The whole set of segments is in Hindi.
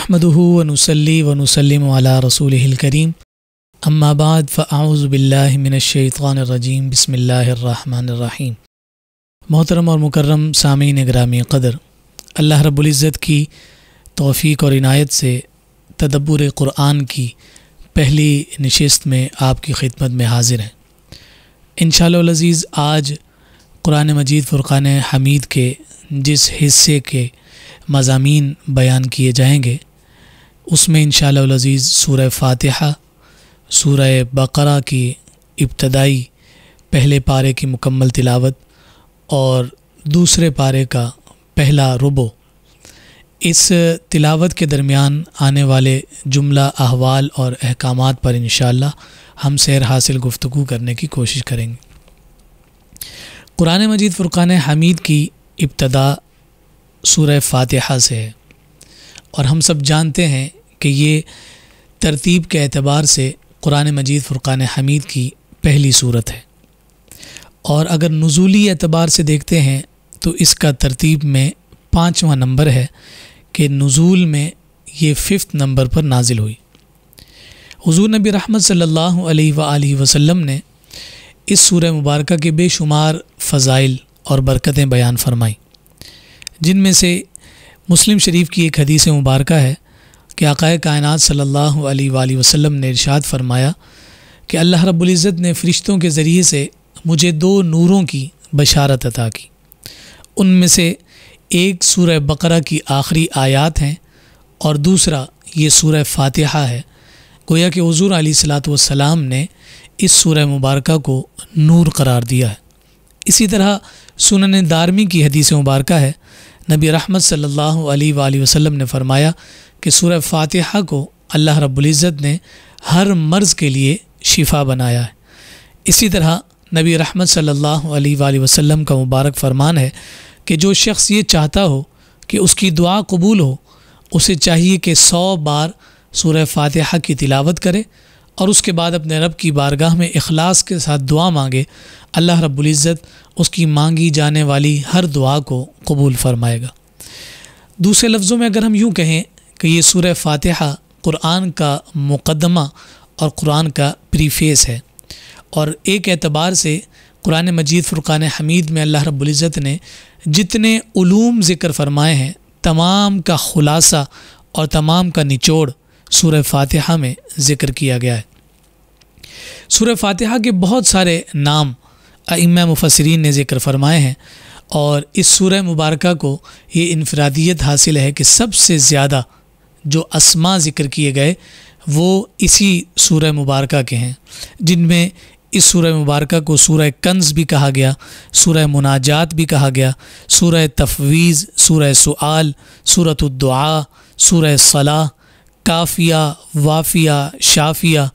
नहमदुहु व नुसल्ली व नुसल्लिमु अला रसूलिहिल करीम अम्मा बाद फ़अऊज़ु बिल्लाहि मिनश्शैतानिर्रजीम बिस्मिल्लाहिर्रहमानिर्रहीम। मोहतरम और मुकर्रम सामीन ग्रामी क़दर, अल्लाह रब्बुल इज़्ज़त की तौफ़ीक़ और इनायत से तदब्बुर क़ुरआन की पहली नशिस्त में आपकी खिदमत में हाज़िर हैं। इंशाअल्लाह अज़ीज़ आज कुरान मजीद फ़ुरक़ान हमीद के जिस हिस्से के मज़ामीन बयान किए जाएंगे उसमें इंशाअल्लाह अज़ीज़ सूरह फ़ातिहा, सूरह बक़रा की इब्तदाई पहले पारे की मुकम्मल तिलावत और दूसरे पारे का पहला रुबो, इस तिलावत के दरमियान आने वाले जुमला अहवाल और अहकामात पर इंशाअल्लाह हम सैर हासिल गुफ्तगू करने की कोशिश करेंगे। कुरान मजीद फ़ुरक़ान हमीद की इब्तदा सूरह फ़ातिहा से है और हम सब जानते हैं कि ये तरतीब के एतबार से कुरान मजीद फ़ुरक़ान हमीद की पहली सूरत है और अगर नुज़ूली एतबार से देखते हैं तो इसका तरतीब में 5वां नंबर है कि नुज़ूल में ये 5th नंबर पर नाजिल हुई। हुज़ूर नबी रहमत सल्लल्लाहु अलैहि वसल्लम ने इस सूरह मुबारक के बेशुमार फ़ज़ाइल और बरकतें बयान फरमाई, जिनमें से मुस्लिम शरीफ की एक हदीस मुबारक है कि आक़ाए कायनात सल्लल्लाहु अलैहि वसल्लम ने इरशाद फरमाया कि अल्लाह रब्बुल इज़्ज़त ने फ़रिश्तों के ज़रिए से मुझे 2 नूरों की बशारत अता की। उनमें से एक सूरह बक़रा की आखिरी आयात हैं और दूसरा ये सूरह फ़ातिहा है। गोया कि हुज़ूर अलैहिस्सलातु वस्सलाम ने इस सूरह मुबारक को नूर करार दिया है। इसी तरह सुनन दारमी की हदीस मुबारक है, नबी रहमत सल्लल्लाहु अलैहि वसल्लम ने फरमाया कि सूरह फ़ातिहा को अल्लाह रब्बुल इज़्ज़त ने हर मर्ज़ के लिए शिफा बनाया है। इसी तरह नबी रहमत सल्लल्लाहु अलैहि वसल्लम का मुबारक फरमान है कि जो शख्स ये चाहता हो कि उसकी दुआ कबूल हो, उसे चाहिए कि 100 बार सूरह फ़ातिहा की तिलावत करे और उसके बाद अपने रब की बारगाह में इखलास के साथ दुआ मांगे। अल्लाह रब्बुल इज़्ज़त उसकी मांगी जाने वाली हर दुआ को कबूल फरमाएगा। दूसरे लफ्ज़ों में अगर हम यूँ कहें कि ये सूरह फ़ातिहा कुरान का मुक़द्दमा और कुरान का प्रीफेस है और एक एतबार से कुरान मजीद फ़ुरक़ान हमीद में अल्लाह रब्बुल इज़्ज़त ने जितने उलूम ज़िक्र फरमाए हैं तमाम का ख़ुलासा और तमाम का निचोड़ सूरह फ़ातिहा में ज़िक्र किया गया है। सूरह फ़ातिहा के बहुत सारे नाम अइम्मा मुफ़स्सिरीन ने ज़िक्र फरमाए हैं और इस सूरह मुबारक को ये इनफरादियत हासिल है कि सबसे ज़्यादा जो अस्मा ज़िक्र किए गए वो इसी सूरह मुबारक के हैं, जिनमें इस सूरह मुबारक को सूरह कंज़ भी कहा गया, सूरह मुनाजात भी कहा गया, सूरह तफ़वीज़, सूरह सुआल, सूरतुद दुआ, सूरह सलाह, काफ़िया, वाफ़िया, शाफ़िया,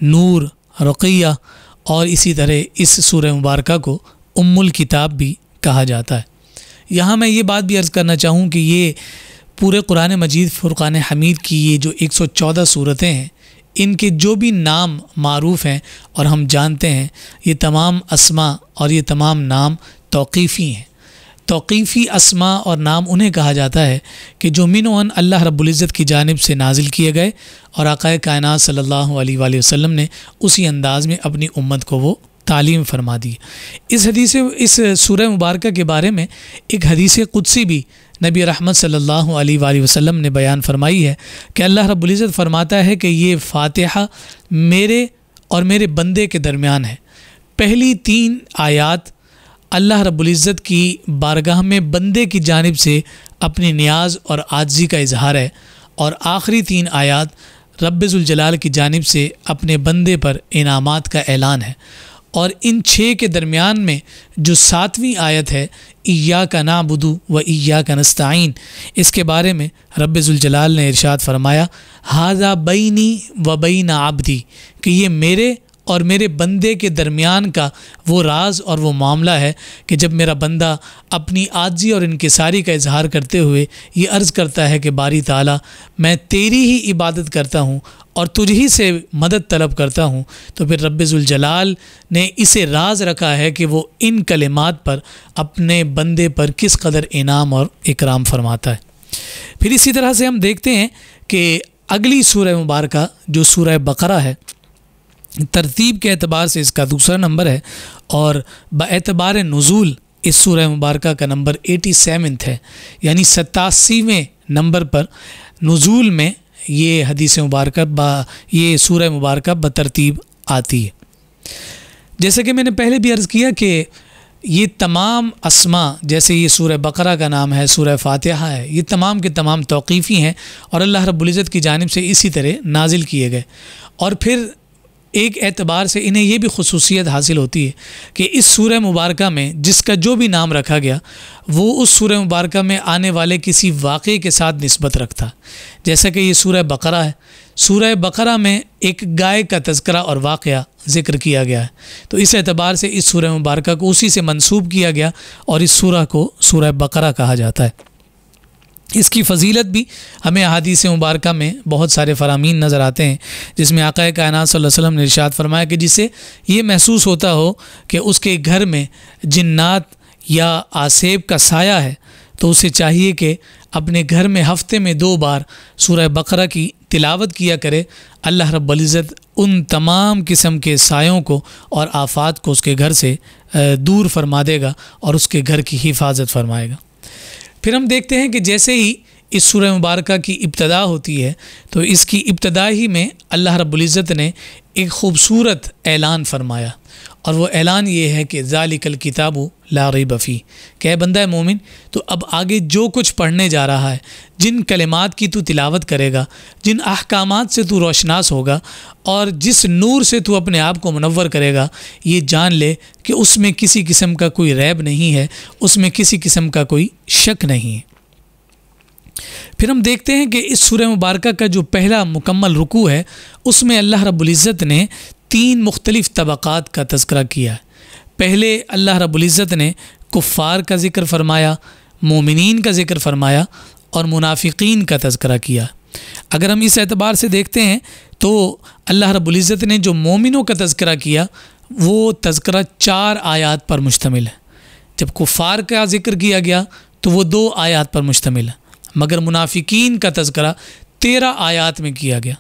नूर, रुक़िया और इसी तरह इस सूरह मुबारक को उम्मुल किताब भी कहा जाता है। यहाँ मैं ये बात भी अर्ज़ करना चाहूँ कि ये पूरे कुरान मजीद फ़ुरक़ान हमीद की ये जो 114 सूरतें हैं, इनके जो भी नाम मारूफ़ हैं और हम जानते हैं, ये तमाम अस्मा और ये तमाम नाम तौक़ीफ़ी हैं। तौक़ीफ़ी अस्मा और नाम उन्हें कहा जाता है कि जो मिनोन अल्लाह रब्बुल इज़्ज़त की जानिब से नाजिल किए गए और आक़ाए कायनात सल्लल्लाहु अलैहि वसल्लम ने उसी अंदाज़ में अपनी उम्मत को वो तालीम फरमा दी। इस सूरह मुबारक के बारे में एक हदीस कुदसी भी नबी रहमत सल्लल्लाहु अलैहि वसल्लम ने बयान फरमाई है कि अल्लाह रब्बुल इज़्ज़त फरमाता है कि ये फ़ातिहा मेरे और मेरे बंदे के दरमियान है। पहली 3 आयात अल्लाह रब्बुल इज़्ज़त की बारगाह में बंदे की जानिब से अपनी नियाज़ और आजिज़ी का इजहार है और आखिरी 3 आयात रब्बे ज़ुल जलाल की जानिब से अपने बंदे पर इनामात का ऐलान है। और इन 6 के दरमियान में जो 7वीं आयत है, इय्याका नअबुदु व इय्याका नस्तईन, इसके बारे में रब्बे ज़ुल जलाल ने इरशाद फरमाया, हाज़ा बैनी व बैन आब्दी, कि ये मेरे और मेरे बंदे के दरमियान का वो राज और वो मामला है कि जब मेरा बंदा अपनी आजी और इनकिसारी का इजहार करते हुए ये अर्ज़ करता है कि बारी ताला मैं तेरी ही इबादत करता हूँ और तुझ ही से मदद तलब करता हूँ, तो फिर रब्बे ज़ुल जलाल ने इसे राज रखा है कि वो इन कलिमात पर अपने बंदे पर किस कदर इनाम और इकराम फरमाता है। फिर इसी तरह से हम देखते हैं कि अगली सूरह मुबारक जो सूरह बकरा है, तरतीब के एतबार से इसका दूसरा नंबर है और बएतबार नुज़ूल इस सूरह मुबारक का नंबर 87 है, यानी 87वें नंबर पर नुज़ूल में ये हदीस मुबारक ये सूरह मुबारक बतरतीब आती है। जैसे कि मैंने पहले भी अर्ज़ किया कि ये तमाम अस्मा, जैसे ये सूरह बकरा का नाम है, सूरह फातिहा है, ये तमाम के तमाम तौक़ीफ़ी हैं और अल्लाह रब्बुल इज़्ज़त की जानिब से इसी तरह नाजिल किए गए। और फिर एक एतबार से इन्हें ये भी खुसूसियत हासिल होती है कि इस सूरह मुबारक में जिसका जो भी नाम रखा गया वो उस सूरह मुबारक में आने वाले किसी वाक़े के साथ निस्बत रखता। जैसा कि ये सूरह बकरा है, सूरह बकरा में एक गाय का तज़किरा और वाक़या ज़िक्र किया गया है, तो इस एतबार से इस सूरह मुबारक को उसी से मंसूब किया गया और इस सूरह को सूरह बकरा कहा जाता है। इसकी फ़जीलत भी हमें अहादीस मुबारक में बहुत सारे फ़रामीन नज़र आते हैं, जिसमें आक़ा कायनात सल्लल्लाहु अलैहि वसल्लम ने इरशाद फरमाया कि जिसे ये महसूस होता हो कि उसके घर में जिन्नात या आसेब का साया है तो उसे चाहिए कि अपने घर में हफ़्ते में 2 बार सूरह बकरा की तिलावत किया करे। अल्लाह रब्बुल इज़्ज़त उन तमाम किस्म के सायों को और आफ़ात को उसके घर से दूर फरमा देगा और उसके घर की हिफाजत फरमाएगा। फिर हम देखते हैं कि जैसे ही इस सूरह मुबारक की इब्तदा होती है तो इसकी इब्तदा ही में अल्लाह रब्बुल इज़्ज़त ने एक ख़ूबसूरत ऐलान फरमाया और वो ऐलान ये है कि ज़ालिकल किताबु ला रैब फ़ीह, कह बंदा मोमिन तो अब आगे जो कुछ पढ़ने जा रहा है, जिन कलिमात की तू तिलावत करेगा, जिन अहकामात से तू रोशनास होगा और जिस नूर से तू अपने आप को मुनव्वर करेगा, ये जान ले कि उसमें किसी किस्म का कोई रैब नहीं है, उसमें किसी किस्म का कोई शक नहीं है। फिर हम देखते हैं कि इस सूरह मुबारक का जो पहला मुकम्मल रुकू है उसमें अल्लाह रब्बुल इज़्ज़त ने 3 मुख्तलिफ़ तबक़ात का तज़किरा किया है। पहले अल्लाह रब्बुल इज़्ज़त ने कुफ़ार का ज़िक्र फरमाया, मोमिनीन का ज़िक्र फरमाया और मुनाफिकीन का तज़किरा किया। अगर हम इस एतबार से देखते हैं तो अल्लाह रब्बुल इज़्ज़त ने जो मोमिनों का तज़किरा किया वो तज़किरा 4 आयात पर मुश्तमिल है। जब कुफ़ार का ज़िक्र किया गया तो वो 2 आयात पर मुश्तमिल है, मगर मुनाफिकीन का तज़किरा 13 आयात में किया गया।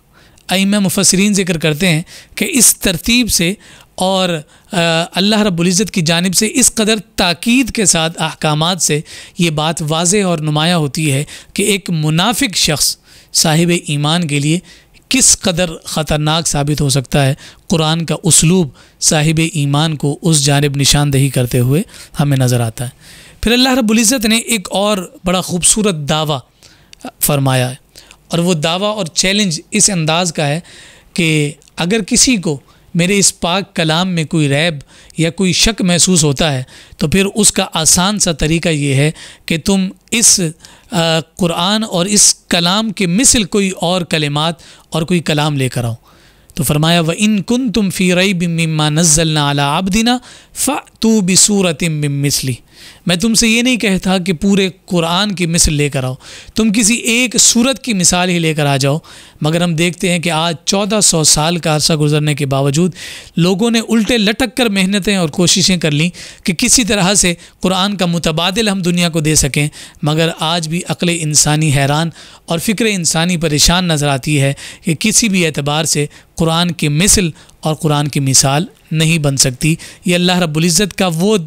अइम्मा मुफस्सिरीन ज़िक्र करते हैं कि इस तरतीब से और अल्लाह रब्बुल इज़्ज़त की जानिब से इस कदर ताकीद के साथ अहकामात से ये बात वाज़े और नुमाया होती है कि एक मुनाफिक शख्स साहिब ईमान के लिए किस कदर ख़तरनाक साबित हो सकता है। कुरान का उसलूब साहिब ईमान को उस जानिब निशानदही करते हुए हमें नज़र आता है। फिर अल्लाह रब्बुल इज़्ज़त ने एक और बड़ा ख़ूबसूरत दावा फरमाया है और वो दावा और चैलेंज इस अंदाज़ का है कि अगर किसी को मेरे इस पाक कलाम में कोई रैब या कोई शक महसूस होता है तो फिर उसका आसान सा तरीका ये है कि तुम इस कुरान और इस कलाम के मिसल कोई और कलिमात और कोई कलाम लेकर आओ। तो फरमाया व इन कुंतुम फ़ी रैबिम मिम्मा नज़्ज़लना अला अब्दिना फ़अतू बिसूरतिम मिन मिस्ली। मैं तुमसे ये नहीं कहता कि पूरे कुरान की मिसल लेकर आओ, तुम किसी एक सूरत की मिसाल ही लेकर आ जाओ, मगर हम देखते हैं कि आज 1400 साल का अरसा गुजरने के बावजूद लोगों ने उल्टे लटक कर मेहनतें और कोशिशें कर लीं कि किसी तरह से कुरान का मुतबादिल हम दुनिया को दे सकें, मगर आज भी अक्ल इंसानी हैरान और फ़िक्र इंसानी परेशान नज़र आती है कि किसी भी एतबार से कुरान की मिसल और कुरान की मिसाल नहीं बन सकती। ये अल्लाह रब्बुल इज़्ज़त का वो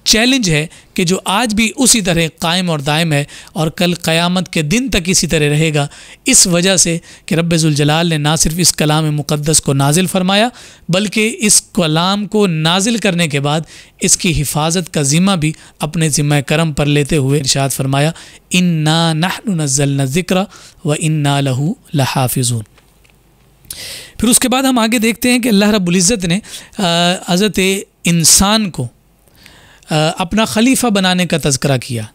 चैलेंज है कि जो आज भी उसी तरह कायम और दायम है और कल क़यामत के दिन तक इसी तरह रहेगा, इस वजह से कि रब्बे ज़ुल जलाल ने ना सिर्फ इस कलाम मुक़द्दस को नाजिल फरमाया बल्कि इस कलाम को नाजिल करने के बाद इसकी हिफाजत का ज़िम्मा भी अपने ज़िम्मा करम पर लेते हुए इरशाद फरमाया इन्ना नहनु नज़्ज़लना ज़िक्रा व इन्ना लहू लहाफ़िज़ून। फिर उसके बाद हम आगे देखते हैं कि अल्लाह रब्बुल इज़्ज़त ने हज़रत इंसान को अपना खलीफा बनाने का तज़किरा किया,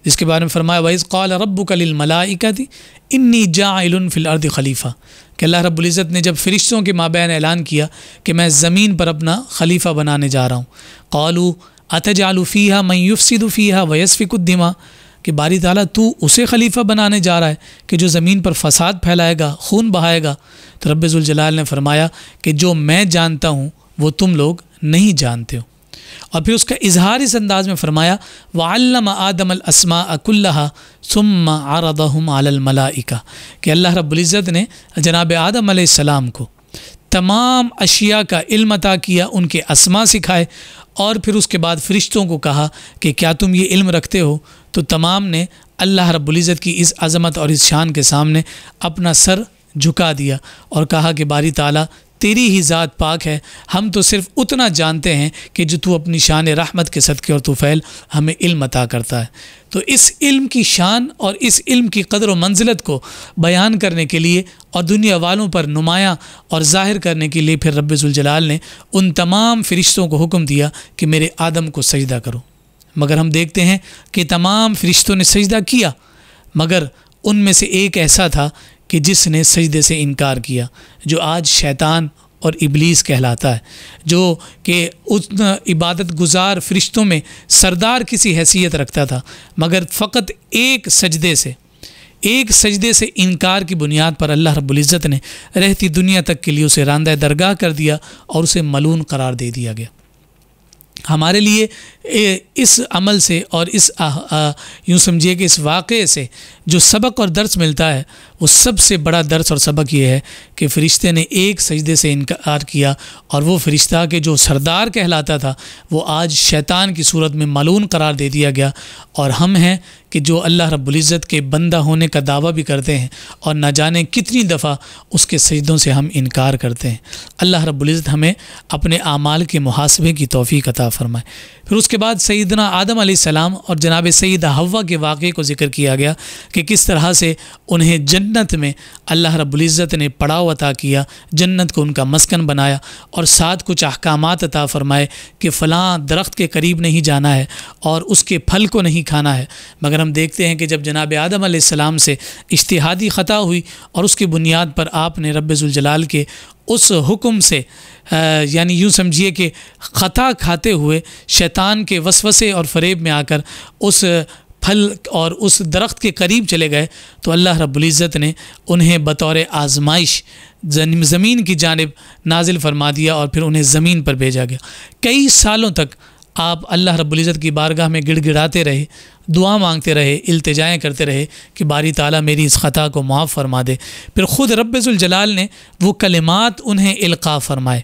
जिसके बारे में फरमाया वइज़ क़ाल रब्बुका लिल मलाइकति इन्नी जाइलुन फ़िल अर्दि खलीफ़ा, कि अल्लाह रब्बुल इज़्ज़त ने जब फ़रिश्तों के माबैन ऐलान किया कि मैं ज़मीन पर अपना खलीफा बनाने जा रहा हूँ। क़ालू अतजअलु फ़ीहा मन युफ़सिदु फ़ीहा व यस्फ़िकु दिमा, कि बारी ताला तू उसे खलीफा बनाने जा रहा है कि जो ज़मीन पर फ़साद फैलाएगा, खून बहाएगा। तो रब्बे ज़ुल जलाल ने फरमाया कि जो मैं जानता हूँ वो तुम लोग नहीं जानते हो। और फिर उसका इजहार इस अंदाज में फरमाया, वअल्लमा आदम अल अस्माअ कुल्लहा सुम्मा अरदहुम अलल मलाइका, कि अल्लाह रब्बुल इज़्ज़त ने जनाब आदम अलैहिस्सलाम को तमाम अशिया का इल्म अता किया, उनके अस्मा सिखाए, और फिर उसके बाद फ़रिश्तों को कहा कि क्या तुम ये इल्म रखते हो? तो तमाम ने अल्लाह रब्बुल इज़्ज़त की इस अज़मत और इस शान के सामने अपना सर झुका दिया और कहा कि बारी ताला तेरी ही ज़ात पाक है, हम तो सिर्फ़ उतना जानते हैं कि जो तू अपनी शान रहमत के सदक़े और तुफ़ैल हमें इल्म अता करता है। तो इस इल्म की शान और इस इल्म की क़द्र व मंजिलत को बयान करने के लिए और दुनिया वालों पर नुमायाँ और ज़ाहिर करने के लिए फिर रब्बे ज़ुल जलाल ने उन तमाम फ़रिश्तों को हुक्म दिया कि मेरे आदम को सजदा करो। मगर हम देखते हैं कि तमाम फ़रिश्तों ने सजदा किया, मगर उनमें से एक ऐसा था कि जिसने सजदे से इनकार किया, जो आज शैतान और इब्लीस कहलाता है, जो कि उस इबादत गुजार फ़रिश्तों में सरदार किसी हैसियत रखता था, मगर फ़कत एक सजदे से इनकार की बुनियाद पर अल्लाह रब्बुल इज़्ज़त ने रहती दुनिया तक के लिए उसे रांदा दरगाह कर दिया और उसे मलून करार दे दिया गया। हमारे लिए इस अमल से और इस यूँ समझिए कि इस वाक़े से जो सबक और दर्स मिलता है, वो सबसे बड़ा दर्स और सबक ये है कि फ़रिश्ते ने एक सजदे से इनकार किया और वो फ़रिश्ता के जो सरदार कहलाता था वो आज शैतान की सूरत में मलून करार दे दिया गया। और हम हैं कि जो अल्लाह रब्बुल इज़्ज़त के बंदा होने का दावा भी करते हैं और न जाने कितनी दफ़ा उसके सजदों से हम इनकार करते हैं। अल्लाह रब्बुल इज़्ज़त हमें अपने आमाल के मुहासबे की तौफ़ीक़ अता फ़रमाए। फिर उसके बाद सैयदना आदम अलैहिस्सलाम और जनाब सैयदा हव्वा के वाक़े को ज़िक्र किया गया कि किस तरह से उन्हें जन्नत में अल्लाह रब्बुल इज़्ज़त ने पड़ाव अता किया, जन्नत को उनका मस्कन बनाया और साथ कुछ अहकामात अता फ़रमाए कि फ़लाँ दरख्त के करीब नहीं जाना है और उसके फल को नहीं खाना है। मगर हम देखते हैं कि जब जनाब आदम अलैहिस्सलाम से इज्तिहादी ख़ता हुई और उसकी बुनियाद पर आपने रब्बे ज़ुल जलाल के उस हुक्म से यानी यूँ समझिए कि ख़ता खाते हुए शैतान के वसवसे और फ़रेब में आकर उस फल और उस दरख्त के करीब चले गए, तो अल्लाह रब्बुल इज़्ज़त ने उन्हें बतौर आज़माइश ज़मीन की जानिब नाजिल फरमा दिया और फिर उन्हें ज़मीन पर भेजा गया। कई सालों तक आप अल्लाह रब्बुल इज़्ज़त की बारगाह में गिड़गिड़ाते रहे, दुआ मांगते रहे, इल्तिजाएँ करते रहे कि बारी ताला मेरी इस ख़ता को माफ़ फरमा दे। फिर ख़ुद रब्बे ज़ुल जलाल ने वो कलिमात उन्हें इल्क़ा फ़रमाए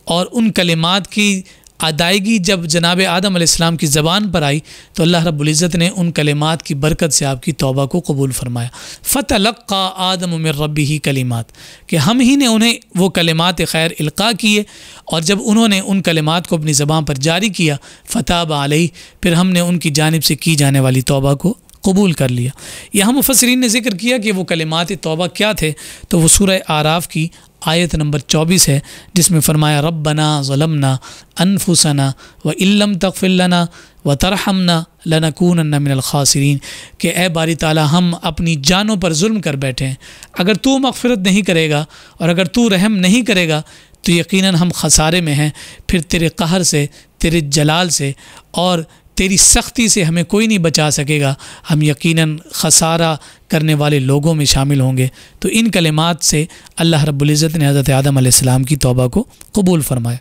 और उन कलिमात की अदायगी जब जनाब आदम अलैहिस्सलाम की ज़बान पर आई तो अल्लाह रब्बुल इज़्ज़त ने उन कलिमात की बरकत से आपकी तौबा को कबूल फरमाया। फ़तलक़्क़ा आदम मिन रब्बिही कलिमात, कि हम ही ने उन्हें वो कलिमात खैर इल्क़ा किए और जब उन्होंने उन कलिमात को अपनी ज़बान पर जारी किया फ़ताब अलैहि, फिर हमने उनकी जानिब से की जाने वाली तौबा को कबूल कर लिया। यहाँ मुफ़स्सिरीन ने ज़िक्र किया कि वो कलिमात तौबा क्या थे, तो वो सूरह आराफ की आयत नंबर 24 है, जिसमें फ़रमाया रब्बना ज़लमना अनफुसना व इल्लम तग़फ़िर लना व तरहमना लनकूनन्ना मिनल ख़ासिरीन, कि ए बारी ताला हम अपनी जानों पर जुल्म कर बैठे हैं, अगर तू मग़फ़िरत नहीं करेगा और अगर तू रहम नहीं करेगा तो यकीनन हम खसारे में हैं। फिर तेरे कहर से, तेरे जलाल से और तेरी सख्ती से हमें कोई नहीं बचा सकेगा, हम यकीनन खसारा करने वाले लोगों में शामिल होंगे। तो इन कलिमात से अल्लाह रब्बुल इज़्ज़त ने हज़रत आदम अलैहिस्सलाम की तौबा को कबूल फरमाया।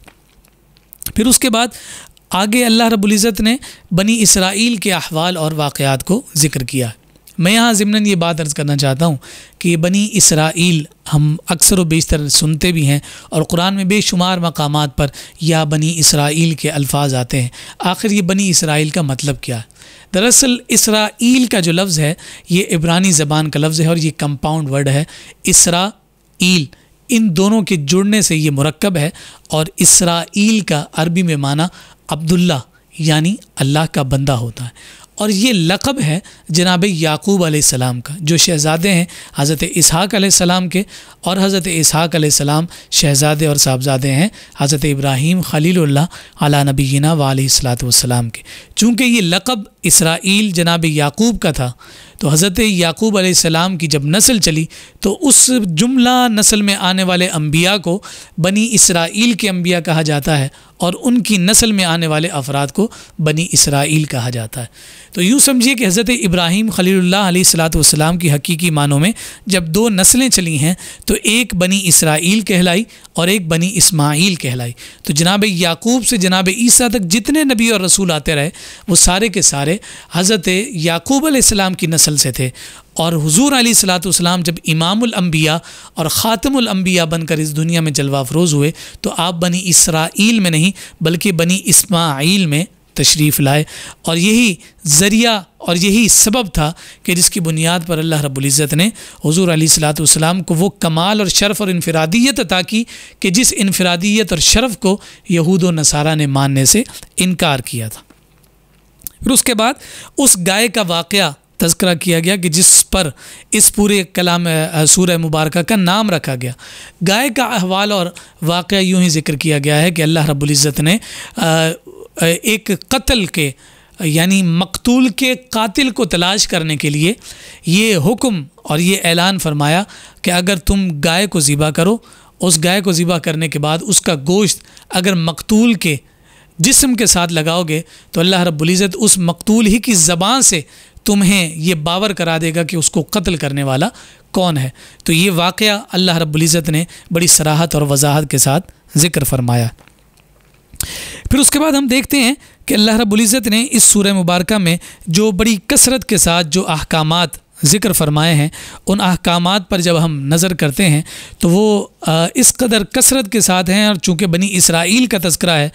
फिर उसके बाद आगे अल्लाह रब्बुल इज़्ज़त ने बनी इसराइल के अहवाल और वाक़यात को ज़िक्र किया है। मैं यहाँ ज़िम्नन ये बात अर्ज़ करना चाहता हूँ कि ये बनी इसराइल हम अक्सर व बेशतर सुनते भी हैं और कुरान में बेशुमार मकामात पर या बनी इसराइल के अल्फाज आते हैं। आखिर ये बनी इसराइल का मतलब क्या है? दरअसल इसराइल का जो लफ्ज़ है ये इब्रानी ज़बान का लफ्ज़ है और ये कंपाउंड वर्ड है। इसराइल, इन दोनों के जुड़ने से ये मुरक्कब है और इसराइल का अरबी में माना अब्दुल्ला यानी अल्लाह का बंदा होता है। और ये लक़ब है जनाब याकूब अलैहिस्सलाम का, जो शहज़ादे हैं हज़रत इसहाक़ अलैहिस्सलाम के, और हज़रत इसहाक़ अलैहिस्सलाम शहज़ादे और साहबज़ादे हैं हज़रत इब्राहीम खलीलुल्लाह अला नबीना व अलैहिस्सलातु वस्सलाम के। चूँकि ये लक़ब इसराइल जनाब याकूब का था, तो हज़रत याकूब अलैहिस्सलाम की जब नस्ल चली तो उस जुमला नस्ल में आने वाले अम्बिया को बनी इसराइल के अम्बिया कहा जाता है और उनकी नस्ल में आने वाले अफराद को बनी इसराइल कहा जाता है। तो यूँ समझिए कि हज़रत इब्राहीम खलीलुल्लाह अलैहिस्सलातु वस्सलाम की हकीकी मानों में जब दो नस्लें चली हैं तो एक बनी इसराइल कहलाई और एक बनी इस्माइल कहलाई। तो जनाब याकूब से जनाब ईसा तक जितने नबी और रसूल आते रहे वो सारे के सारे हज़रत याकूब अलैहिस्सलाम की नस्ल से थे। और हुजूर अलैहिस्सलातु वस्सलाम जब इमामुल अंबिया और ख़ातमुल अंबिया बनकर इस दुनिया में जलवा अफरोज़ हुए तो आप बनी इसराइल में नहीं बल्कि बनी इस्माइल में तशरीफ़ लाए। और यही ज़रिया और यही सबब था कि जिसकी बुनियाद पर अल्लाह रब्बुल इज़्ज़त ने हुज़ूर अलैहिस्सलातु वस्सलाम को वो कमाल और शरफ़ और इनफरादियत अता की कि जिस इनफरादियत और शरफ़ को यहूद व नसारा ने मानने से इनकार किया था। फिर उसके बाद उस गाय का वाक़या तज़किरा किया गया कि जिस पर इस पूरे कलाम सूरह मुबारका का नाम रखा गया। गाय का अहवाल और वाक़या यूँ ही ज़िक्र किया गया है कि अल्लाह रब्बुल इज़्ज़त ने एक कत्ल के यानी मकतूल के कातिल को तलाश करने के लिए ये हुक्म और ये ऐलान फरमाया कि अगर तुम गाय को ज़िबा करो, उस गाय को ज़िबा करने के बाद उसका गोश्त अगर मकतूल के जिस्म के साथ लगाओगे तो अल्लाह रब्बुल इज़्ज़त उस मकतूल ही की ज़बान से तुम्हें ये बावर करा देगा कि उसको कत्ल करने वाला कौन है। तो ये वाक़या अल्लाह रब्बुल इज़्ज़त ने बड़ी सराहत और वजाहत के साथ ज़िक्र फरमाया। फिर उसके बाद हम देखते हैं कि अल्लाह रब्बुल इज़्ज़त ने इस सूरह मुबारका में जो बड़ी कसरत के साथ जो अहकामात ज़िक्र फरमाए हैं उन अहकामात पर जब हम नज़र करते हैं तो वो इस कदर कसरत के साथ हैं। और चूँकि बनी इसराइल का तज़किरा है,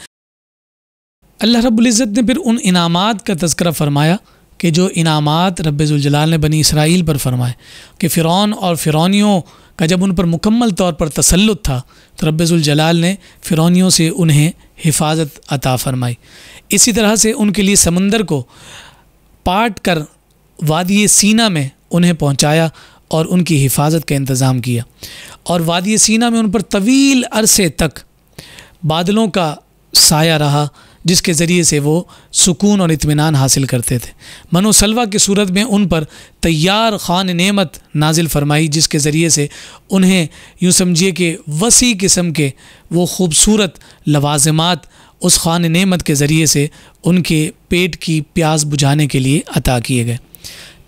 अल्लाह रब्बुल इज़्ज़त ने फिर उन इनामात का तज़किरा फरमाया कि जो इनामात रब्बे ज़ुल जलाल ने बनी इसराइल पर फरमाए कि फ़िरौन और फ़िरौनियों का जब उन पर मुकम्मल तौर पर तसल्लुत था तो रब्बे ज़ुल जलाल ने फ़िरौनियों से उन्हें हिफाजत अता फरमाई। इसी तरह से उनके लिए समंदर को पाट कर वादी सीना में उन्हें पहुँचाया और उनकी हिफाजत का इंतज़ाम किया। और वादी सीना में उन पर तवील अरसे तक बादलों का साया रहा जिसके ज़रिए से वो सुकून और इत्मीनान हासिल करते थे। मनो सलवा की सूरत में उन पर तैयार खान नेमत नाजिल फरमाई जिसके ज़रिए से उन्हें यूँ समझिए कि वसी किस्म के वो ख़ूबसूरत लवाज़िमात उस खान नेमत के ज़रिए से उनके पेट की प्यास बुझाने के लिए अता किए गए।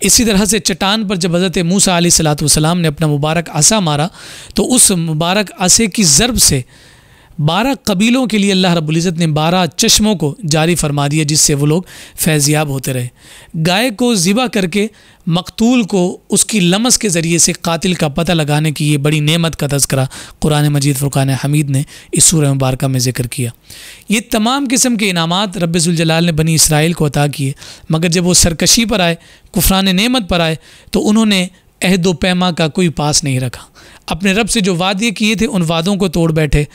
इसी तरह से चट्टान पर जब हज़रत मूसा अलैहिस्सलातु वस्सलाम ने अपना मुबारक असा मारा तो उस मुबारक असे की ज़रब से 12 कबीलों के लिए अल्लाह रब्बुल इज़्ज़त ने 12 चश्मों को जारी फरमा दिया जिससे वो लोग फैज़याब होते रहे। गाय को ज़िबा करके मकतूल को उसकी लमस के ज़रिए से कातिल का पता लगाने की ये बड़ी नेमत का तज़किरा कुरान मजीद फ़ुरक़ान हमीद ने इस सूरह मुबारका में ज़िक्र किया। ये तमाम किस्म के इनामात रब्बे ज़ुल जलाल ने बनी इसराइल को अता किए, मगर जब वो सरकशी पर आए, कुफ़रान नेमत पर आए तो उन्होंने अहद व पैमा का कोई पास नहीं रखा। अपने रब से जो वादे किए थे उन वादों को तोड़ बैठे।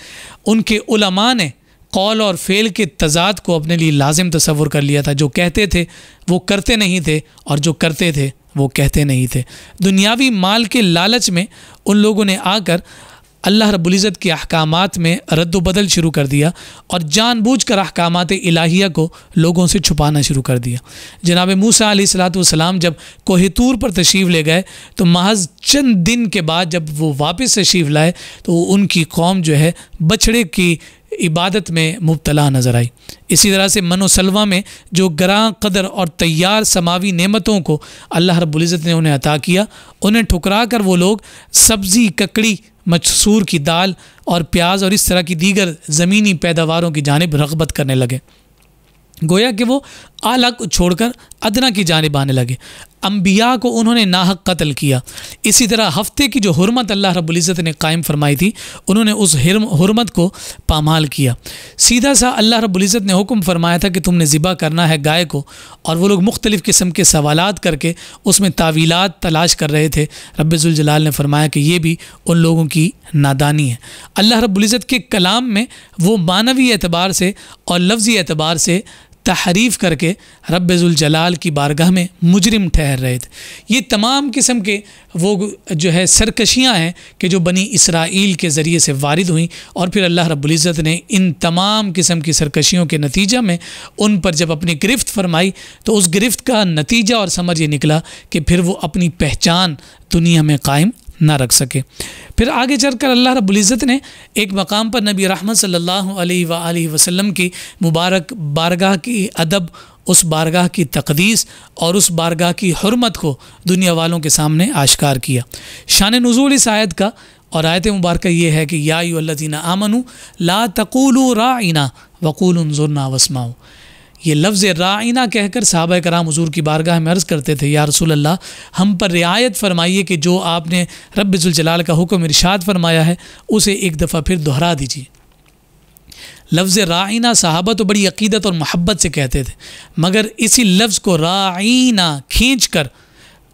उनके उलमा ने कौल और फ़ेल के तज़ाद को अपने लिए लाजिम तसव्वुर कर लिया था। जो कहते थे वो करते नहीं थे और जो करते थे वो कहते नहीं थे। दुनियावी माल के लालच में उन लोगों ने आकर अल्लाह रब्बुल इज़्ज़त के अहकामात में रद्द बदल शुरू कर दिया और जानबूझकर अहकामात इलाहिया को लोगों से छुपाना शुरू कर दिया। जनाब मूसा अलैहिस्सलातु वस्सलाम जब कोह तूर पर तशरीफ़ ले गए तो महज चंद दिन के बाद जब वो वापस तशरीफ़ लाए तो उनकी कौम जो है बछड़े की इबादत में मुब्तला नज़र आई। इसी तरह से मनो सलवा में जो गरां कदर और तैयार समावी नेमतों को अल्लाह रब्बुल इज़्ज़त ने उन्हें अता किया, उन्हें ठुकरा कर वो लोग सब्ज़ी, ककड़ी, मसूर की दाल और प्याज और इस तरह की दीगर ज़मीनी पैदावारों की जानिब रग़बत करने लगे। गोया कि वो आला को छोड़कर अदना की जानिब आने लगे। अम्बिया को उन्होंने नाहक कत्ल किया। इसी तरह हफ्ते की जो हुर्मत अल्लाह रब्बुल इज़्ज़त ने कायम फरमाई थी उन्होंने उस हुर्मत को पामाल किया। सीधा सा अल्लाह रब्बुल इज़्ज़त ने हुक्म फरमाया था कि तुमने ज़िबा करना है गाय को, और वो लोग मुख्तलिफ़ किस्म के सवालात करके उसमें तावीलात तलाश कर रहे थे। रब्बे ज़ुल जलाल ने फरमाया कि ये भी उन लोगों की नादानी है। अल्लाह रब्बुल इज़्ज़त के कलाम में वो मानवी एतबार से और लफ्ज़ी एतबार से तहरीफ करके रब ज़ुल जलाल की बारगाह में मुजरिम ठहर रहे थे। ये तमाम किस्म के वो जो है सरकशियाँ हैं कि जो बनी इसराइल के ज़रिए से वारिद हुई, और फिर अल्लाह रब्बुल इज़्ज़त ने इन तमाम किस्म की सरकशियों के नतीजा में उन पर जब अपनी गिरफ्त फरमाई तो उस गिरफ्त का नतीजा और समझ ये निकला कि फिर वो अपनी पहचान दुनिया में कायम ना रख सके। फिर आगे चलकर अल्लाह रब्बुल इज़्ज़त ने एक मकाम पर नबी रहमत सल्लल्लाहु अलैहि वसल्लम की मुबारक बारगाह की अदब, उस बारगाह की तक़दीस और उस बारगाह की हुर्मत को दुनिया वालों के सामने आश्कार किया। शान नुज़ूल इस आयत का और आयत मुबारक ये है कि या अय्युहल्लज़ीना आमनू ला तक़ूलू राइना वक़ूलू उन्ज़ुरना वस्माऊ। ये लफ्ज़ राइना कहकर सहाबा कराम हुज़ूर की बारगाह में अर्ज़ करते थे, या रसूल अल्लाह हम पर रियायत फरमाइए कि जो आपने रब ज़ुल जलाल का हुक्म इरशाद फरमाया है उसे एक दफ़ा फिर दोहरा दीजिए। लफ्ज़ राइना सहाबा तो बड़ी अक़ीदत और मोहब्बत से कहते थे, मगर इसी लफ्ज़ को राइना खींच कर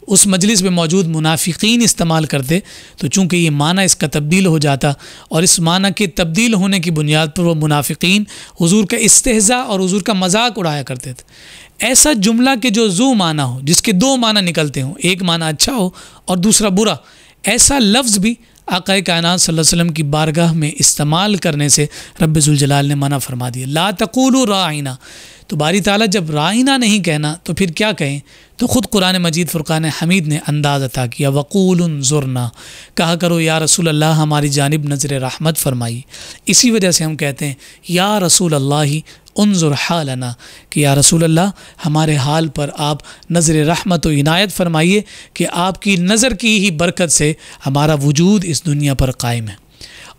उस मजलिस में मौजूद मुनाफिकीन इस्तेमाल करते, तो चूँकि ये माना इसका तब्दील हो जाता और इस माना के तब्दील होने की बुनियाद पर वो मुनाफिकीन हुजूर का इस्तेहज़ा और हुजूर का मजाक उड़ाया करते थे। ऐसा जुमला के जो ज़ू माना हो, जिसके दो माना निकलते हों, एक माना अच्छा हो और दूसरा बुरा, ऐसा लफ्ज़ भी आक़ाए कायनात सल्लल्लाहु अलैहि वसल्लम की बारगाह में इस्तेमाल करने से रब ज़ुल जलाल ने मना फरमा दिया। ला तक़ूलू राइना, तो बारी ताला जब राइना नहीं कहना तो फिर क्या कहें? तो ख़ुद कुरान मजीद फ़ुरक़ान हमीद ने अंदाज़ अता किया, वक़ूल उन्ज़ुरना, कहा करो या रसूल अल्लाह हमारी जानिब नज़र रहमत फरमाई। इसी वजह से हम कहते हैं या रसूल अल्लाह उन्ज़ुर हालना, कि या रसूल अल्लाह हमारे हाल पर आप नज़र रहमत व इनायत फरमाइए कि आपकी नज़र की ही बरकत से हमारा वजूद इस दुनिया पर कायम है।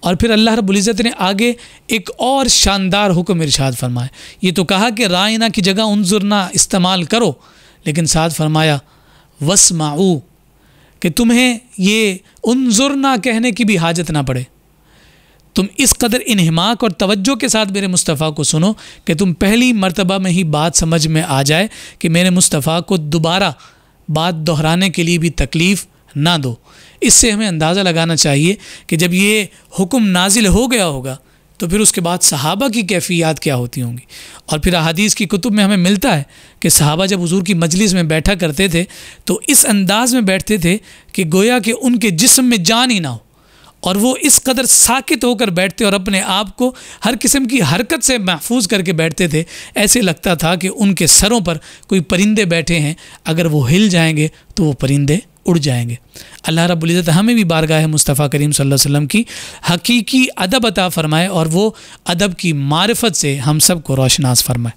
और फिर अल्लाह रब्बुल इज़्ज़त ने आगे एक और शानदार हुक्म इरशाद फरमाया। ये तो कहा कि राइना की जगह उन्ज़ुरना इस्तेमाल करो, लेकिन साथ फरमाया वस्माऊ, कि तुम्हें ये उन्ज़ुरना कहने की भी हाजत ना पड़े। तुम इस कदर इन्हिमाक और तवज्जो के साथ मेरे मुस्तफ़ा को सुनो कि तुम पहली मर्तबा में ही बात समझ में आ जाए कि मेरे मुस्तफ़ा को दोबारा बात दोहराने के लिए भी तकलीफ़ ना दो। इससे हमें अंदाज़ा लगाना चाहिए कि जब ये हुक्म नाजिल हो गया होगा तो फिर उसके बाद सहाबा की कैफियत क्या होती होंगी। और फिर अहादीस की कुतुब में हमें मिलता है कि सहाबा जब हुजूर की मजलिस में बैठा करते थे तो इस अंदाज में बैठते थे कि गोया कि उनके जिस्म में जान ही ना हो, और वो इस कदर साकित होकर बैठते और अपने आप को हर किस्म की हरकत से महफूज करके बैठते थे, ऐसे लगता था कि उनके सरों पर कोई परिंदे बैठे हैं, अगर वो हिल जाएंगे तो वो परिंदे उड़ जाएंगे। अल्लाह रब्बुल इज़्ज़त हमें भी बारगाह मुस्तफ़ा करीम सल्लल्लाहु अलैहि वसल्लम की हकीकी अदब अता फ़रमाए और वो अदब की मारिफत से हम सब को रोशनास फरमाए।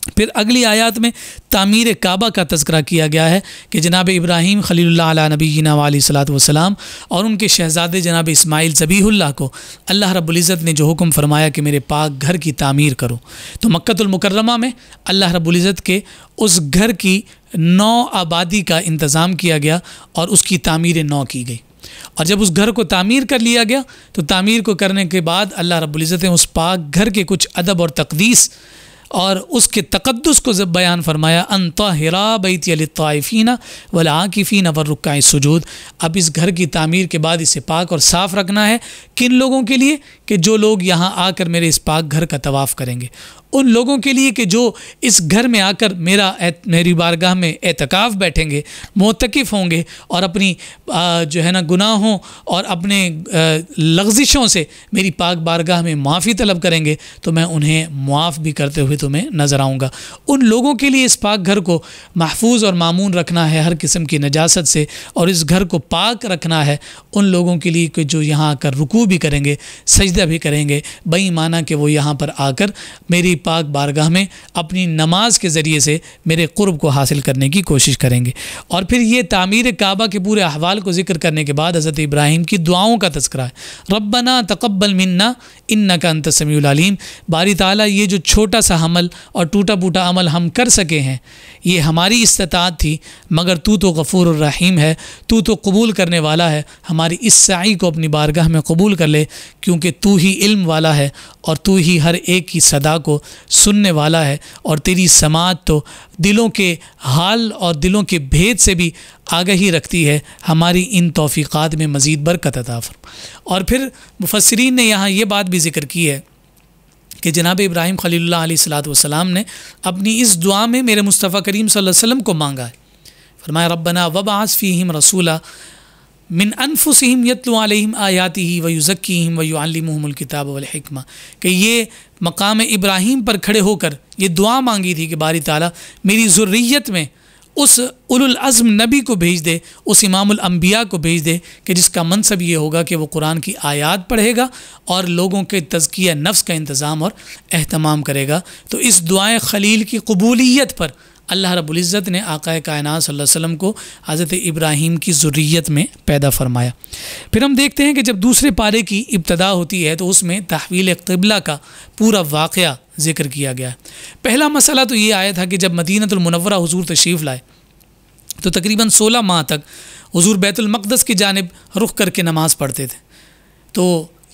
फिर अगली आयत में तामीर काबा का तज़किरा किया गया है कि जनाब इब्राहीम खलीलुल्लाह अला नबीना व अलैहिस्सलातु वस्सलाम और उनके शहज़ादे जनाब इस्माइल ज़बीहुल्लाह को अल्लाह रब्बुल इज़्ज़त ने जो हुक्म फरमाया कि मेरे पाक घर की तामीर करो, तो मक्कतुल मुकर्रमा में अल्लाह रब्बुल इज़्ज़त के उस घर की 9 आबादी का इंतज़ाम किया गया और उसकी तामीर 9 की गई। और जब उस घर को तामीर कर लिया गया तो तामीर को करने के बाद अल्लाह रब्बुल इज़्ज़त ने उस पाक घर के कुछ अदब और तक़दीस और उसके तक़द्दुस को जब बयान फरमाया, अंतहिरा बैती लित्ताइफीना वल आकिफीना वरुक्काइ सुजूद। अब इस घर की तामीर के बाद इसे पाक और साफ़ रखना है। किन लोगों के लिए? कि जो लोग यहाँ आकर मेरे इस पाक घर का तवाफ़ करेंगे, उन लोगों के लिए कि जो इस घर में आकर मेरी बारगाह में एतकाफ़ बैठेंगे, मोतकिफ़ होंगे और अपनी जो है ना गुनाहों और अपने लग़ज़िशों से मेरी पाक बारगाह में माफ़ी तलब करेंगे, तो मैं उन्हें मुआफ़ भी करते हुए तुम्हें नज़र आऊँगा। उन लोगों के लिए इस पाक घर को महफूज और मामून रखना है हर किस्म की नजासत से, और इस घर को पाक रखना है उन लोगों के लिए कि जो यहाँ आकर रुकू भी करेंगे, सजदा भी करेंगे, बेईमाना कि वो यहाँ पर आकर मेरी पाक बारगाह में अपनी नमाज के ज़रिए से मेरे क़ुर्ब को हासिल करने की कोशिश करेंगे। और फिर ये तामीर काबा के पूरे अहवाल को ज़िक्र करने के बाद हज़रत इब्राहीम की दुआओं का तज़किरा है। रब्बना तक़ब्बल मिन्ना इन्नका अंत समीउल अलीम। बारी ताला ये जो छोटा सा अमल और टूटा फूटा अमल हम कर सके हैं, ये हमारी इस्तिताअत थी, मगर तू तो गफ़ूर रहीम है, तू तो कबूल करने वाला है। हमारी इस साई को अपनी बारगाह में कबूल कर ले, क्योंकि तू ही इल्म वाला है और तू ही हर एक की सदा को सुनने वाला है, और तेरी समात तो दिलों के हाल और दिलों के भेद से भी आगाही रखती है। हमारी इन तौफ़ीक़ात में मज़ीद बरकत अता फरमा। और फिर मुफस्सिरीन ने यहाँ ये बात भी ज़िक्र की है कि जनाब इब्राहीम खलीलुल्लाह अलैहिस्सलातु वस्सलाम ने अपनी इस दुआ में मेरे मुस्तफ़ा करीम सल्लल्लाहु अलैहि वसल्लम को मांगा है। फरमाया रब्बना वबअस फ़ीहिम रसूला मिन अनफुसिहिम यतलू अलैहिम आयातिही व युज़क्कीहिम व युअल्लिमुहुमुल किताब वल हिकमा, कि ये मकाम इब्राहीम पर खड़े होकर ये दुआ मांगी थी कि बारी ताला मेरी ज़ुर्रियत में उस उलुल अज़्म नबी को भेज दे, उस इमामुल अंबिया को भेज दे कि जिसका मनसब ये होगा कि वो कुरान की आयात पढ़ेगा और लोगों के तज़किया नफ्स का इंतज़ाम और एहतमाम करेगा। तो इस दुआए खलील की कबूलियत पर अल्लाह रब्बुल इज़्ज़त ने आक़ाए कायनात सल्लल्लाहु अलैहि वसल्लम को हज़रत इब्राहीम की ज़ुर्रियत में पैदा फरमाया। फिर हम देखते हैं कि जब दूसरे पारे की इब्तदा होती है तो उसमें तहवील क़िबला का पूरा वाक़या ज़िक्र किया गया है। पहला मसला तो ये आया था कि जब मदीनतुल मुनव्वरा हुज़ूर तशरीफ़ लाए तो तकरीबन 16 माह तक हुज़ूर बैतुल मक़दस की जानिब रुख करके नमाज़ पढ़ते थे। तो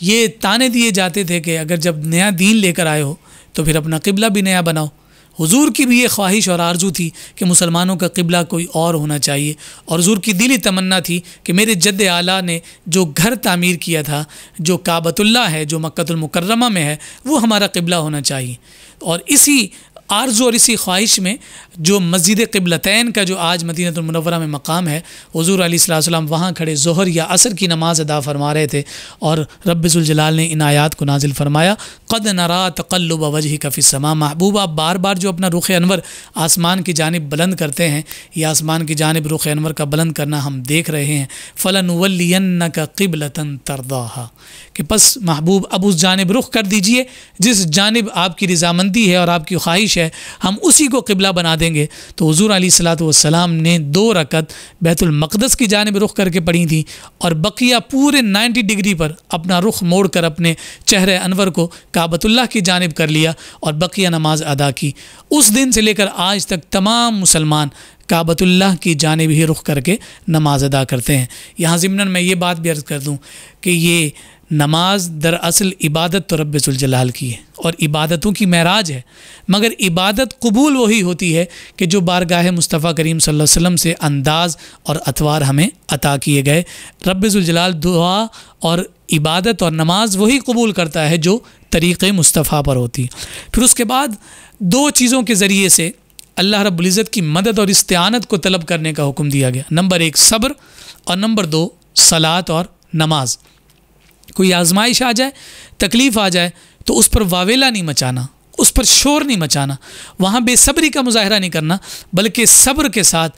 ये ताने दिए जाते थे कि अगर जब नया दीन लेकर आए हो तो फिर अपना क़िबला भी नया बनाओ। हुज़ूर की भी ये ख्वाहिश और आरज़ू थी कि मुसलमानों का क़िबला कोई और होना चाहिए, और हुज़ूर की दिली तमन्ना थी कि मेरे जद्द आला ने जो घर तामीर किया था, जो काबतुल्लाह है, जो मक्कतुल मुकर्रमा में है, वो हमारा क़िबला होना चाहिए। और इसी आरज़ू और इसी ख्वाहिश में जो मस्जिद क़िबलतैन का जो आज मदीनतुल मुनव्वरा में मकाम है, हुज़ूर अलैहिस्सलाम वहाँ खड़े ज़ोहर या असर की नमाज़ अदा फरमा रहे थे और रब्बुल जलाल ने इन आयात को नाजिल फरमाया, क़द नरा तक़ल्लुब वजहिका फ़िस्समा। महबूब आप बार बार जो अपना रुख़ अनवर आसमान की जानिब बुलंद करते हैं, या आसमान की जानिब रुख़ अनवर का बुलंद करना हम देख रहे हैं। फ़लनुवल्लियन्नका क़िबलतन तरदाहा, कि बस महबूब अब उस जानिब रुख़ कर दीजिए जिस जानिब आपकी रज़ामंदी है और आपकी ख्वाहिश है, हम उसी को क़िबला बना देंगे। तो हुज़ूर अलैहिस्सलातु वस्सलाम ने 2 रकत बैतुल मक़दस की जानिब रुख़ करके पढ़ी थी और बकिया पूरे 90 डिग्री पर अपना रुख़ मोड़ कर अपने चेहरे अनवर को काबतुल्लाह की जानिब कर लिया और बकिया नमाज अदा की। उस दिन से लेकर आज तक तमाम मुसलमान काबतुल्लाह की जानिब ही रुख़ करके नमाज अदा करते हैं। यहाँ ज़िम्नन मैं ये बात भी अर्ज़ कर दूँ कि ये नमाज दरअसल इबादत तो रब्बुल जलाल की है और इबादतों की महराज है, मगर इबादत कबूल वही होती है कि जो बारगाह मुस्तफ़ा करीम सल्लल्लाहु अलैहि वसल्लम से अंदाज़ और अतवार हमें अता किए गए। रब्बुल जलाल दुआ और इबादत और नमाज वही कबूल करता है जो तरीक़े मुस्तफ़ा पर होती। फिर उसके बाद 2 चीज़ों के ज़रिए से अल्लाह रब्बुल इज़्ज़त की मदद और इस्तिआनत को तलब करने का हुक्म दिया गया। नंबर 1 सब्र और नंबर 2 सलात और नमाज। कोई आजमाइश आ जाए, तकलीफ़ आ जाए तो उस पर वावेला नहीं मचाना, उस पर शोर नहीं मचाना, वहाँ बेसब्री का मुजाहरा नहीं करना, बल्कि सब्र के साथ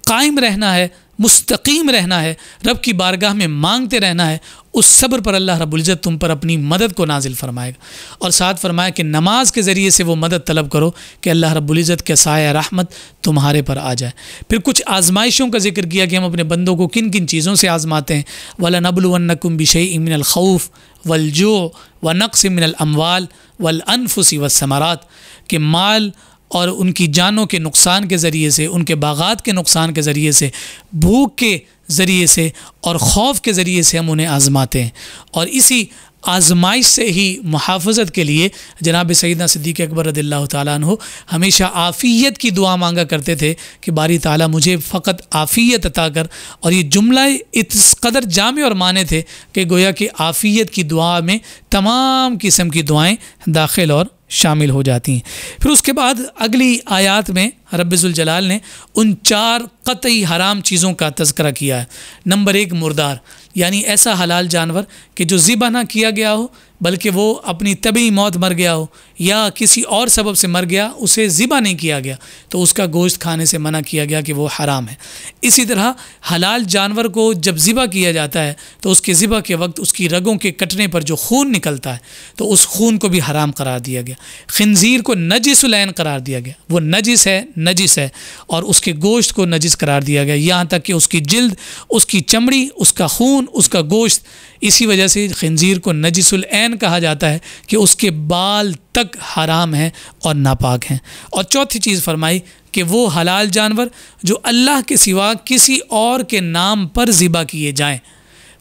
कायम रहना है, मुस्तकीम रहना है, रब की बारगाह में मांगते रहना है। उस सब्र पर अल्लाह रब्बुल इज़्ज़त तुम पर अपनी मदद को नाजिल फरमाएगा। और साथ फरमाया कि नमाज के ज़रिए से वो मदद तलब करो कि अल्लाह रब्बुल इज़्ज़त के साया रहमत तुम्हारे पर आ जाए। फिर कुछ आजमाइशों का जिक्र किया कि हम अपने बंदों को किन किन चीज़ों से आजमाते हैं। वलनबलुवन्नकुम बिशैइन मिनल खौफ वल्जू व नक़्सिम मिनल अमवाल वल अनफुसी वस्समरात, कि माल और उनकी जानों के नुकसान के ज़रिए से, उनके बागात के नुकसान के ज़रिए से, भूख के ज़रिए से और खौफ के ज़रिए से हम उन्हें आज़माते हैं। और इसी आजमाइश से ही मुहाफ़ज़त के लिए जनाब सैयदना सिद्दीक़ अकबर रज़ियल्लाहु ताला अन्हु हमेशा आफ़ियत की दुआ मांगा करते थे कि बारी ताला मुझे फ़कत आफ़ियत अता कर। और ये जुमला इस कदर जामे और माने थे कि गोया कि आफ़ियत की दुआ में तमाम किस्म की दुआएँ दाखिल और शामिल हो जाती हैं। फिर उसके बाद अगली आयात में रब्बुल जलाल ने उन 4 क़तई हराम चीज़ों का तज़किरा किया है। नंबर 1 मुर्दार, यानी ऐसा हलाल जानवर कि जो ज़िबा ना किया गया हो बल्कि वो अपनी तबी मौत मर गया हो या किसी और सबब से मर गया, उसे ज़िबा नहीं किया गया तो उसका गोश्त खाने से मना किया गया कि वो हराम है। इसी तरह हलाल जानवर को जब ज़िबा किया जाता है तो उसके ज़िबा के वक्त उसकी रगों के कटने पर जो खून निकलता है तो उस खून को भी हराम करार दिया गया। खिंजीर को नजिसुल ऐन करार दिया गया, वो नजिस है और उसके गोश्त को नजिस करार दिया गया, यहाँ तक कि उसकी जिल्द, उसकी चमड़ी, उसका खून, उसका गोश्त, इसी वजह से खिंजीर को नजिसुल ऐन कहा जाता है कि उसके बाल तक हराम हैं और नापाक हैं। और चौथी चीज़ फरमाई कि वो हलाल जानवर जो अल्लाह के सिवा किसी और के नाम पर ज़िबा किए जाएं,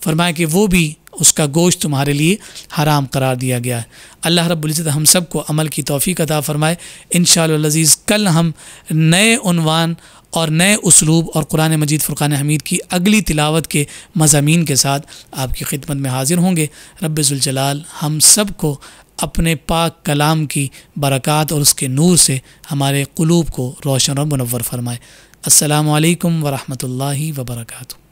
फरमाया कि वो भी उसका गोश्त तुम्हारे लिए हराम करार दिया गया है। अल्लाह रब्बुल इज़्ज़त हम सब को अमल की तौफ़ीक़ अता फ़रमाए। इंशाअल्लाह अज़ीज़ कल हम नए उन्वान और नए उसलूब और कुरान मजीद फ़ुरक़ान हमीद की अगली तिलावत के मज़ामीन के साथ आपकी खिदमत में हाज़िर होंगे। रब्बुल जलाल हम सब को अपने पाक कलाम की बरक़ात और उसके नूर से हमारे क़ुलूब को रोशन और मुनव्वर फरमाए। अस्सलामु अलैकुम व रहमतुल्लाहि व बरकातुहू।